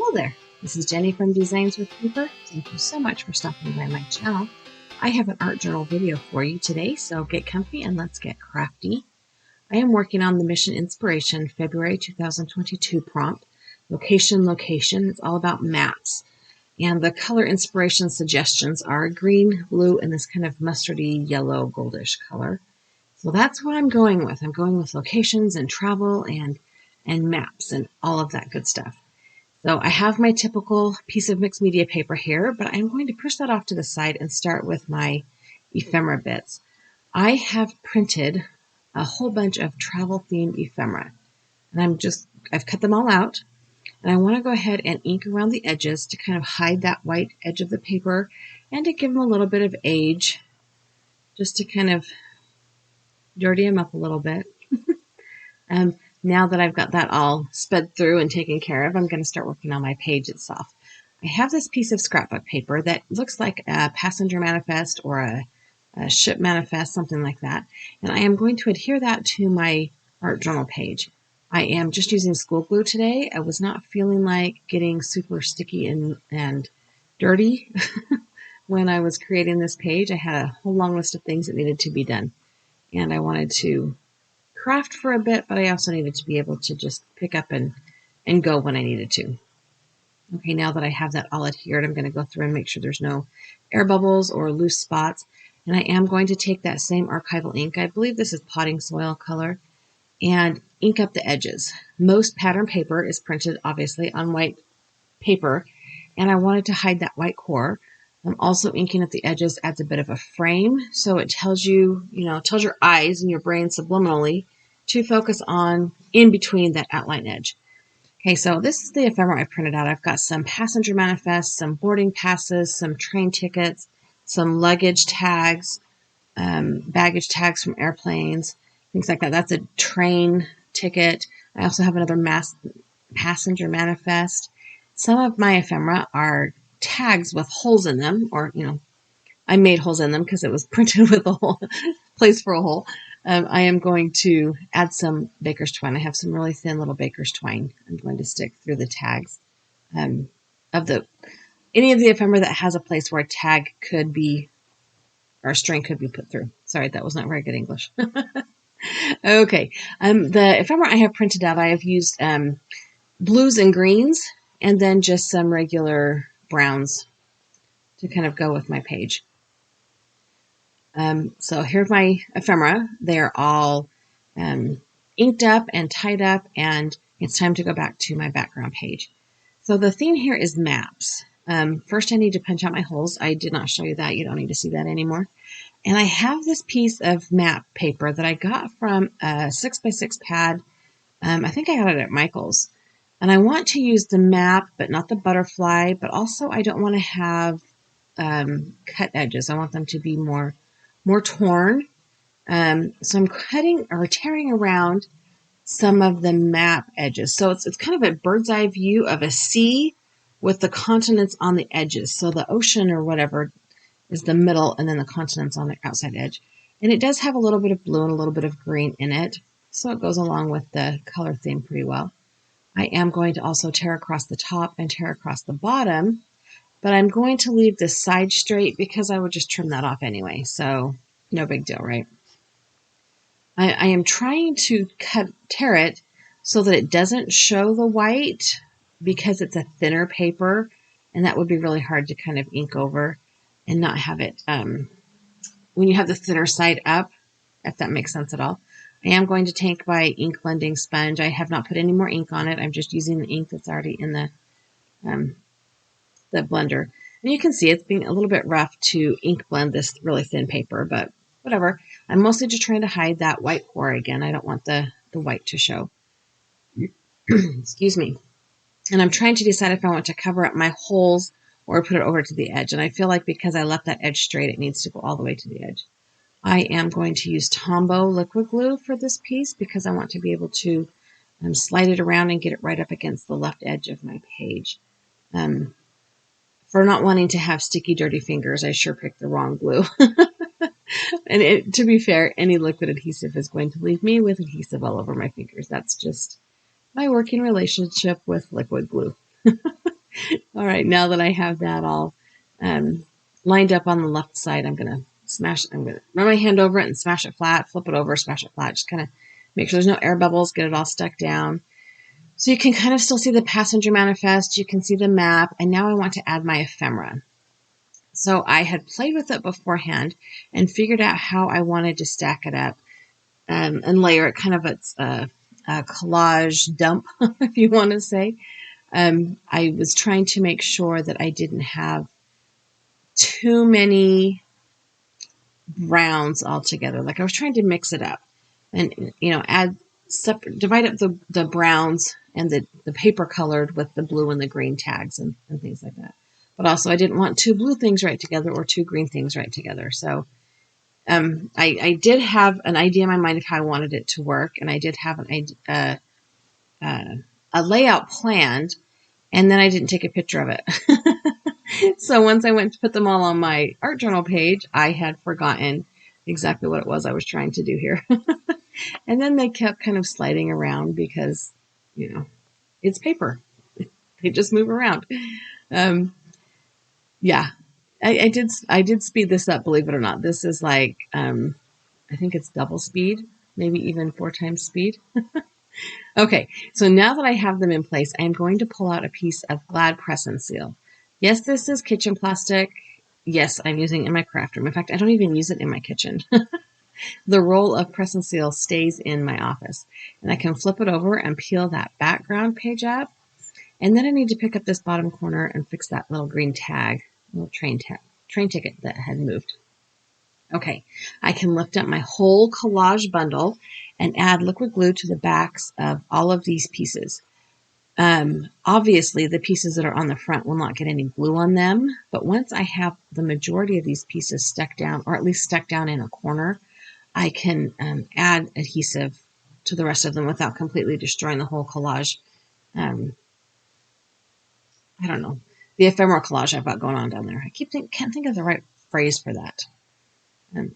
Hello there, this is Jenny from Designs with Paper. Thank you so much for stopping by my channel. I have an art journal video for you today, so get comfy and let's get crafty. I am working on the Mission Inspiration February 2022 prompt, Location. It's all about maps. And the color inspiration suggestions are green, blue, and this kind of mustardy yellow goldish color. So that's what I'm going with. I'm going with locations and travel and maps and all of that good stuff. So I have my typical piece of mixed media paper here, but I'm going to push that off to the side and start with my ephemera bits. I have printed a whole bunch of travel themed ephemera, and I've cut them all out, and I want to go ahead and ink around the edges to kind of hide that white edge of the paper and to give them a little bit of age, just to kind of dirty them up a little bit. Now that I've got that all sped through and taken care of, I'm going to start working on my page itself. I have this piece of scrapbook paper that looks like a passenger manifest or a ship manifest, something like that. And I am going to adhere that to my art journal page. I am just using school glue today. I was not feeling like getting super sticky and dirty when I was creating this page. I had a whole long list of things that needed to be done. And I wanted to craft for a bit, but I also needed to be able to just pick up and go when I needed to. Okay, now that I have that all adhered, I'm going to go through and make sure there's no air bubbles or loose spots. And I am going to take that same archival ink, I believe this is potting soil color, and ink up the edges. Most pattern paper is printed obviously on white paper, and I wanted to hide that white core. I'm also inking at the edges, adds a bit of a frame, so it tells you, tells your eyes and your brain subliminally to focus on in between that outline edge. Okay, so this is the ephemera I printed out. I've got some passenger manifests, some boarding passes, some train tickets, some luggage tags, baggage tags from airplanes, things like that. That's a train ticket. I also have another passenger manifest. Some of my ephemera are tags with holes in them, or I made holes in them because it was printed with a hole place for a hole. I am going to add some baker's twine. I have some really thin little baker's twine I'm going to stick through the tags of any of the ephemera that has a place where a tag could be, or a string could be put through. Sorry, that was not very good English. Okay, the ephemera I have printed out, I have used blues and greens, and then just some regular browns to kind of go with my page. So here's my ephemera. They're all inked up and tied up, and it's time to go back to my background page. So the theme here is maps. First I need to punch out my holes. I did not show you that. You don't need to see that anymore. And I have this piece of map paper that I got from a 6x6 pad. I think I got it at Michael's. And I want to use the map, but not the butterfly, but also I don't want to have cut edges. I want them to be more torn. So I'm cutting or tearing around some of the map edges. So it's kind of a bird's eye view of a sea with the continents on the edges. So the ocean or whatever is the middle, and then the continents on the outside edge. And it does have a little bit of blue and a little bit of green in it, so it goes along with the color theme pretty well. I am going to also tear across the top and tear across the bottom, but I'm going to leave this side straight because I would just trim that off anyway, so no big deal, right? I am trying to tear it so that it doesn't show the white because it's a thinner paper, and that would be really hard to kind of ink over and not have it, when you have the thinner side up, if that makes sense at all. I am going to take my ink blending sponge. I have not put any more ink on it. I'm just using the ink that's already in the blender. And you can see it's being a little bit rough to ink blend this really thin paper, but whatever. I'm mostly just trying to hide that white core again. I don't want the white to show. Excuse me. And I'm trying to decide if I want to cover up my holes or put it over to the edge. And I feel like because I left that edge straight, it needs to go all the way to the edge. I am going to use Tombow liquid glue for this piece because I want to be able to slide it around and get it right up against the left edge of my page. For not wanting to have sticky, dirty fingers, I sure picked the wrong glue. And to be fair, any liquid adhesive is going to leave me with adhesive all over my fingers. That's just my working relationship with liquid glue. All right, now that I have that all lined up on the left side, I'm going to run my hand over it and smash it flat, flip it over, smash it flat, just kind of make sure there's no air bubbles, get it all stuck down. So you can kind of still see the passenger manifest, you can see the map, and now I want to add my ephemera. So I had played with it beforehand and figured out how I wanted to stack it up and layer it, kind of a collage dump, if you want to say. I was trying to make sure that I didn't have too many browns all together. Like I was trying to mix it up and, add divide up the browns and the paper colored with the blue and the green tags and things like that. But also I didn't want two blue things right together or two green things right together. So I did have an idea in my mind of how I wanted it to work, and I did have a layout planned, and then I didn't take a picture of it. So once I went to put them all on my art journal page, I had forgotten exactly what it was I was trying to do here. And then they kept kind of sliding around because, it's paper. They just move around. Yeah, I did speed this up, believe it or not. This is like, I think it's double speed, maybe even 4 times speed. Okay, so now that I have them in place, I am going to pull out a piece of Glad Press and Seal. Yes, this is kitchen plastic. Yes, I'm using it in my craft room. In fact, I don't even use it in my kitchen. The roll of Press and Seal stays in my office. And I can flip it over and peel that background page up. And then I need to pick up this bottom corner and fix that little green tag, little train ticket that had moved. Okay, I can lift up my whole collage bundle and add liquid glue to the backs of all of these pieces. Obviously, the pieces that are on the front will not get any glue on them, but once I have the majority of these pieces stuck down, or at least stuck down in a corner, I can add adhesive to the rest of them without completely destroying the whole collage. I don't know, the ephemeral collage I've got going on down there. I can't think of the right phrase for that. I'm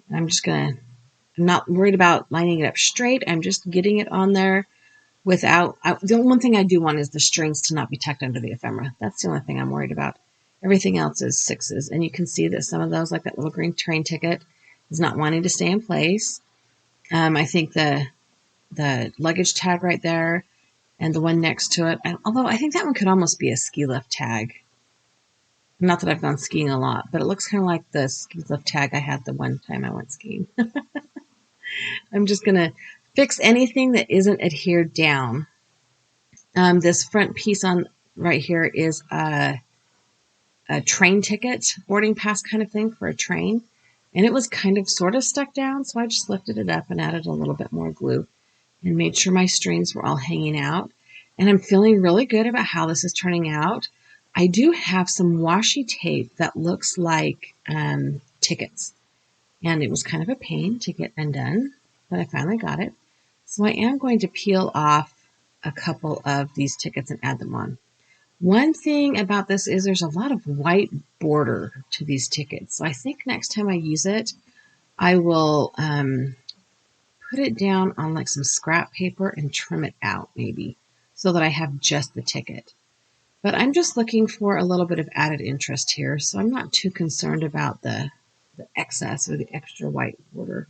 not worried about lining it up straight. I'm just getting it on there without, the one thing I do want is the strings to not be tucked under the ephemera. That's the only thing I'm worried about. Everything else is 6s. And you can see that some of those, like that little green train ticket, is not wanting to stay in place. I think the luggage tag right there and the one next to it, although I think that one could almost be a ski lift tag. Not that I've gone skiing a lot, but it looks kind of like the ski lift tag I had the one time I went skiing. I'm just going to fix anything that isn't adhered down. This front piece on right here is a train ticket, boarding pass kind of thing for a train. And it was kind of sort of stuck down, so I just lifted it up and added a little bit more glue and made sure my strings were all hanging out. And I'm feeling really good about how this is turning out. I do have some washi tape that looks like tickets. And it was kind of a pain to get undone, but I finally got it. So I am going to peel off a couple of these tickets and add them on. One thing about this is there's a lot of white border to these tickets. So I think next time I use it, I will put it down on like some scrap paper and trim it out maybe so that I have just the ticket. But I'm just looking for a little bit of added interest here, so I'm not too concerned about the excess or the extra white border.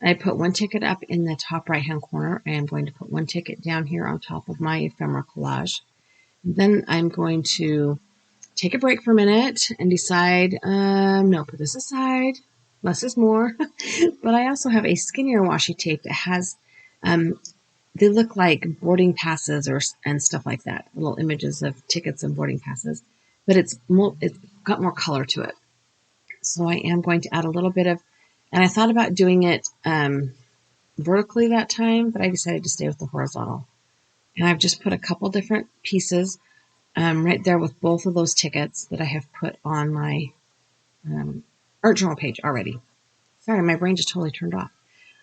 I put one ticket up in the top right-hand corner. I am going to put one ticket down here on top of my ephemeral collage. And then I'm going to take a break for a minute and decide, no, put this aside. Less is more. But I also have a skinnier washi tape that has, they look like boarding passes and stuff like that, little images of tickets and boarding passes. But it's got more color to it. So I am going to add a little bit of, and I thought about doing it vertically that time, but I decided to stay with the horizontal. And I've just put a couple different pieces right there with both of those tickets that I have put on my art journal page already. Sorry, my brain just totally turned off.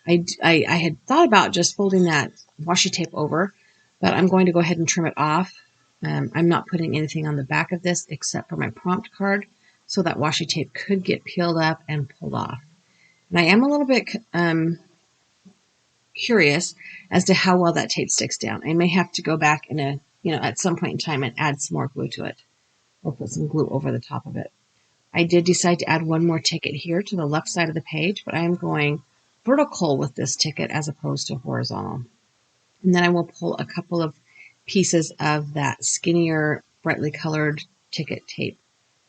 I had thought about just folding that washi tape over, but I'm going to go ahead and trim it off. I'm not putting anything on the back of this except for my prompt card, so that washi tape could get peeled up and pulled off. And I am a little bit curious as to how well that tape sticks down. I may have to go back in at some point in time and add some more glue to it. or put some glue over the top of it. I did decide to add one more ticket here to the left side of the page, but I am going vertical with this ticket as opposed to horizontal. And then I will pull a couple of pieces of that skinnier, brightly colored ticket tape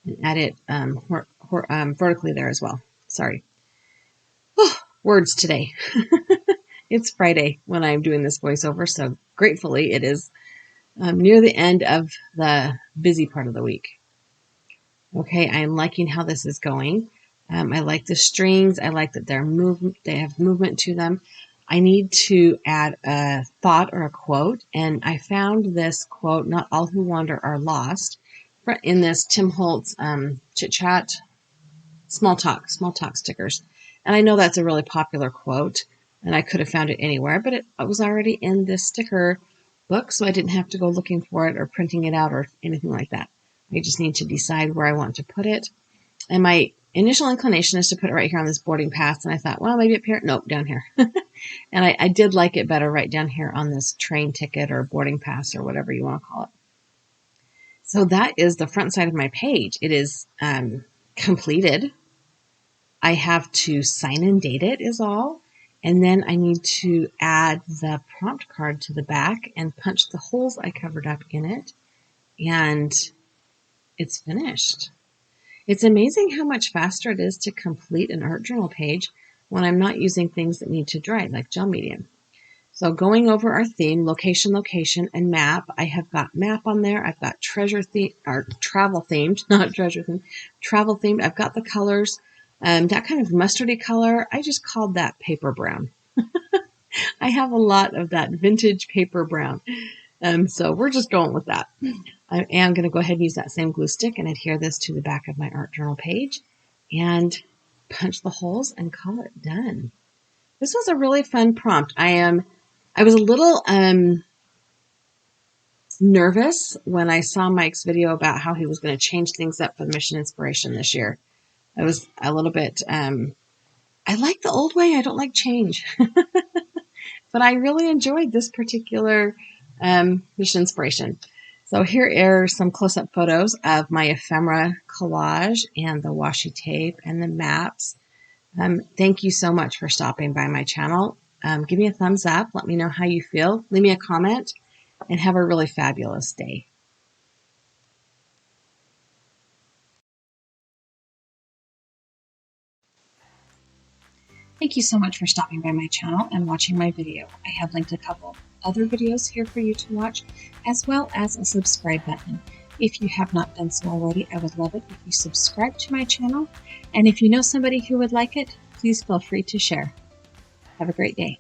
and add it vertically there as well. Sorry. Oh, words today. It's Friday when I'm doing this voiceover, so gratefully it is near the end of the busy part of the week. Okay, I'm liking how this is going. I like the strings. I like that they have movement to them. I need to add a thought or a quote, and I found this quote, "Not all who wander are lost," in this Tim Holtz Chit Chat small talk stickers. And I know that's a really popular quote, and I could have found it anywhere, but it was already in this sticker book, so I didn't have to go looking for it or printing it out or anything like that. I just need to decide where I want to put it. And my initial inclination is to put it right here on this boarding pass, and I thought, well, maybe up here. Nope, down here. And I did like it better right down here on this train ticket or boarding pass or whatever you want to call it. So that is the front side of my page. It is completed. I have to sign and date it is all. And then I need to add the prompt card to the back and punch the holes I covered up in it. And it's finished. It's amazing how much faster it is to complete an art journal page when I'm not using things that need to dry, like gel medium. So going over our theme, location, and map, I have got map on there. I've got treasure theme, or travel themed, not treasure themed, travel themed. I've got the colors, that kind of mustardy color. I just called that paper brown. I have a lot of that vintage paper brown. So we're just going with that. I am going to go ahead and use that same glue stick and adhere this to the back of my art journal page and punch the holes and call it done. This was a really fun prompt. I was a little nervous when I saw Mike's video about how he was going to change things up for the Mission Inspiration this year. I was a little bit, I like the old way. I don't like change. But I really enjoyed this particular Mission Inspiration. So here are some close-up photos of my ephemera collage and the washi tape and the maps. Thank you so much for stopping by my channel. Give me a thumbs up. Let me know how you feel. Leave me a comment and have a really fabulous day. Thank you so much for stopping by my channel and watching my video. I have linked a couple other videos here for you to watch, as well as a subscribe button. If you have not done so already, I would love it if you subscribe to my channel. And if you know somebody who would like it, please feel free to share. Have a great day.